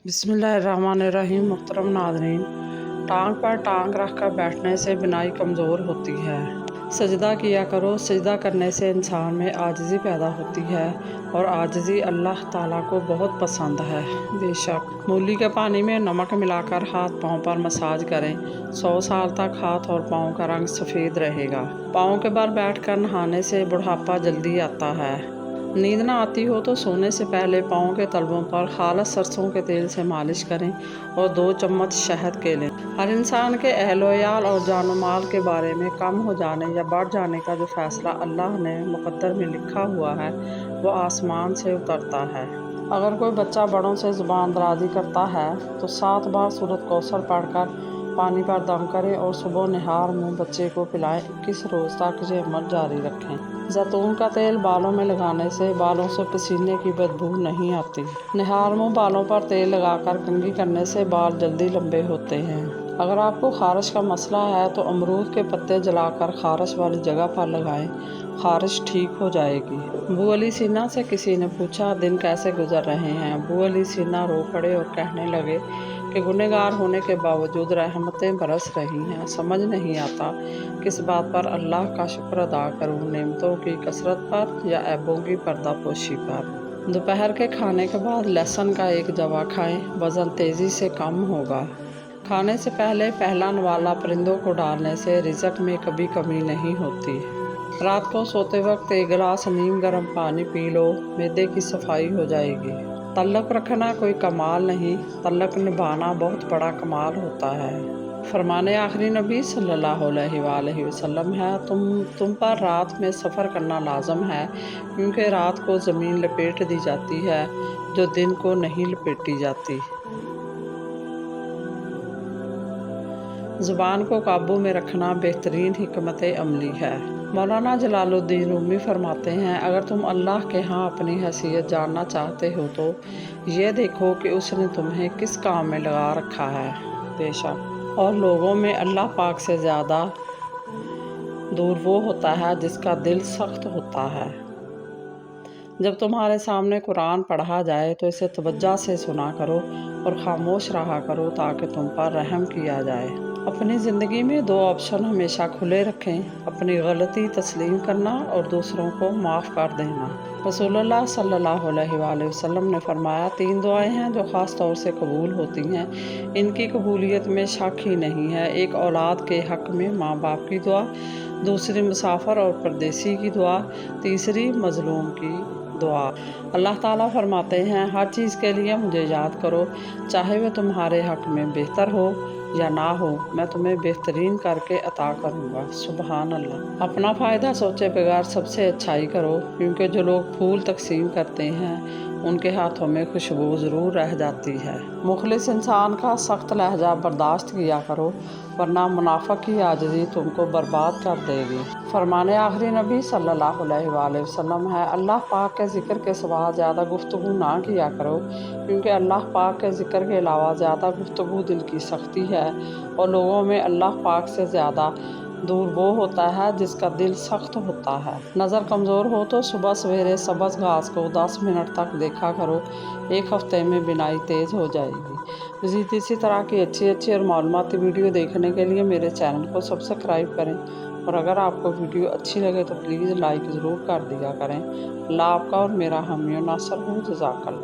बिस्मिल्लाहिर्रहमानिर्रहीम। मुहतरम नाज़रीन, टांग पर टांग रख कर बैठने से बिनाई कमज़ोर होती है। सजदा किया करो। सजदा करने से इंसान में आजिज़ी पैदा होती है और आजिज़ी अल्लाह ताला को बहुत पसंद है। बेशक मूली के पानी में नमक मिलाकर हाथ पाँव पर मसाज करें, 100 साल तक हाथ और पाँव का रंग सफ़ेद रहेगा। पाँव के बल बैठकर नहाने से बुढ़ापा जल्दी आता है। नींद न आती हो तो सोने से पहले पाँव के तलवों पर खालिस सरसों के तेल से मालिश करें और 2 चम्मच शहद के लें। हर इंसान के अहल-ओ-याल और जान माल के बारे में कम हो जाने या बढ़ जाने का जो फैसला अल्लाह ने मुक़द्दर में लिखा हुआ है वो आसमान से उतरता है। अगर कोई बच्चा बड़ों से ज़ुबान दराज़ी करता है तो 7 बार सूरत कौसर पढ़कर पानी पर दम करें और सुबह निहार मुँह बच्चे को पिलाएं। 21 रोज़ तक ये अमल जारी रखें। जैतून का तेल बालों में लगाने से बालों से पसीने की बदबू नहीं आती। निहार मुँह बालों पर तेल लगाकर कंघी करने से बाल जल्दी लंबे होते हैं। अगर आपको खारिश का मसला है तो अमरूद के पत्ते जलाकर खारिश वाली जगह पर लगाएं, खारिश ठीक हो जाएगी। अबू अली सीना से किसी ने पूछा, दिन कैसे गुजर रहे हैं? अबू अली सीना रो पड़े और कहने लगे कि गुनहगार होने के बावजूद रहमतें बरस रही हैं। समझ नहीं आता किस बात पर अल्लाह का शुक्र अदा करूं, नेमतों की कसरत पर या ऐबों की पर्दापोशी पर। दोपहर के खाने के बाद लहसुन का एक जवा खाएं, वज़न तेज़ी से कम होगा। खाने से पहले पहला नवाला परिंदों को डालने से रिज़्क में कभी कमी नहीं होती। रात को सोते वक्त 1 गिलास नीम गर्म पानी पी लो, मैदे की सफाई हो जाएगी। तल्लक रखना कोई कमाल नहीं, तल्लक निभाना बहुत बड़ा कमाल होता है। फरमाने आखिरी नबी सल्लल्लाहु अलैहि वसल्लम है, तुम पर रात में सफ़र करना लाजम है, क्योंकि रात को ज़मीन लपेट दी जाती है जो दिन को नहीं लपेटी जाती। ज़ुबान को काबू में रखना बेहतरीन हिकमत अमली है। मौलाना जलालुद्दीन रूमी फरमाते हैं, अगर तुम अल्लाह के यहाँ अपनी हैसियत जानना चाहते हो तो ये देखो कि उसने तुम्हें किस काम में लगा रखा है। बेशक और लोगों में अल्लाह पाक से ज़्यादा दूर वो होता है जिसका दिल सख्त होता है। जब तुम्हारे सामने कुरान पढ़ा जाए तो इसे तवज्जो से सुना करो और खामोश रहा करो ताकि तुम पर रहम किया जाए। अपनी ज़िंदगी में 2 ऑप्शन हमेशा खुले रखें, अपनी गलती तस्लीम करना और दूसरों को माफ़ कर देना। रसूलुल्लाह सल्लल्लाहु अलैहि वसल्लम ने फरमाया, 3 दुआएं हैं जो ख़ास तौर से कबूल होती हैं, इनकी कबूलियत में शक ही नहीं है। एक औलाद के हक़ में माँ बाप की दुआ, दूसरी मुसाफिर और परदेसी की दुआ, तीसरी मज़लूम की दुआ। अल्लाह ताला फरमाते हैं, हर चीज़ के लिए मुझे याद करो, चाहे वह तुम्हारे हक़ में बेहतर हो या ना हो, मैं तुम्हें बेहतरीन करके अता करूँगा। सुबहान अल्लाह। अपना फ़ायदा सोचे बगैर सबसे अच्छाई करो, क्योंकि जो लोग फूल तकसीम करते हैं उनके हाथों में खुशबू ज़रूर रह जाती है। मुखलिस इंसान का सख्त लहजा बर्दाश्त किया करो, वरना मुनाफिक की आजिज़ी तुमको बर्बाद कर देगी। फरमाने आखिरी नबी सल्लल्लाहु अलैहि वसल्लम है, अल्लाह पाक के ज़िक्र के सिवा ज़्यादा गुफ्तगू ना किया करो, क्योंकि अल्लाह पाक के ज़िक्र के अलावा ज़्यादा गुफ्तगू दिल की सख्ती है और लोगों में अल्लाह पाक से ज़्यादा दूर वो होता है जिसका दिल सख्त होता है। नज़र कमज़ोर हो तो सुबह सवेरे सब्ज़ घास को 10 मिनट तक देखा करो, 1 हफ़्ते में बिनाई तेज़ हो जाएगी। मज़ीद इसी तरह की अच्छी और मालूमाती वीडियो देखने के लिए मेरे चैनल को सब्सक्राइब करें और अगर आपको वीडियो अच्छी लगे तो प्लीज़ लाइक ज़रूर कर दिया करें। अल्लाह आपका और मेरा हामी और नासर हो। जज़ाकल्लाह।